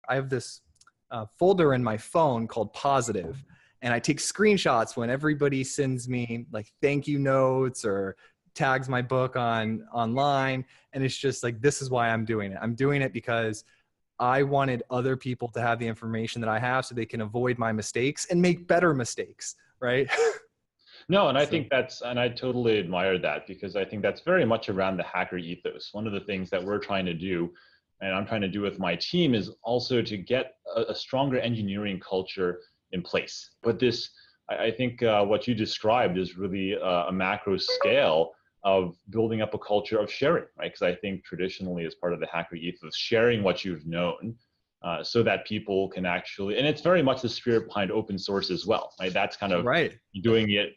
I have this folder in my phone called Positive, and I take screenshots when everybody sends me like thank you notes or tags my book online. And it's just like, this is why I'm doing it. I'm doing it because I wanted other people to have the information that I have so they can avoid my mistakes and make better mistakes, right? No, and I So, think and I totally admire that because I think that's very much around the hacker ethos. One of the things that we're trying to do, and I'm trying to do with my team, is also to get a stronger engineering culture in place. But I think what you described is really a macro scale of building up a culture of sharing, right? Because I think traditionally, as part of the hacker ethos, sharing what you've known so that people can actually, and it's very much the spirit behind open source as well, right? That's kind of right. doing it,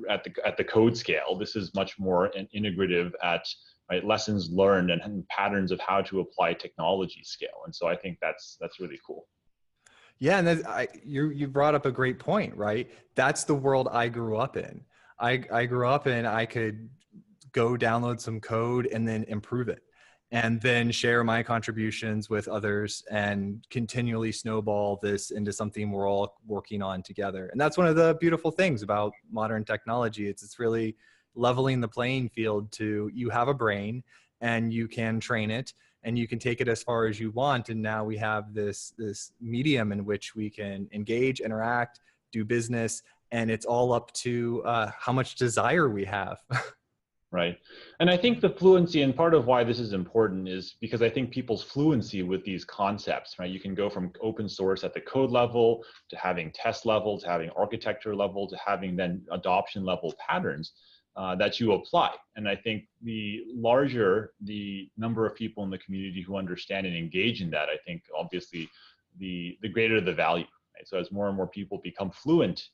at the code scale. This is much more an integrative at right lessons learned and patterns of how to apply technology scale. And so I think that's really cool. Yeah, and you brought up a great point, right? That's the world I grew up in. I grew up in, I could go download some code and then improve it, and then share my contributions with others and continually snowball this into something we're all working on together. And that's one of the beautiful things about modern technology. It's really leveling the playing field to, you have a brain and you can train it and you can take it as far as you want. And now we have this medium in which we can engage, interact, do business, and it's all up to how much desire we have. Right. And I think the fluency, and part of why this is important is because I think people's fluency with these concepts, right? You can go from open source at the code level to having test level, to having architecture level, to having then adoption level patterns that you apply. And I think the larger the number of people in the community who understand and engage in that, I think obviously the greater the value. Right? So as more and more people become fluent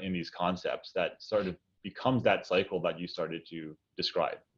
in these concepts, that sort of becomes that cycle that you started to describe.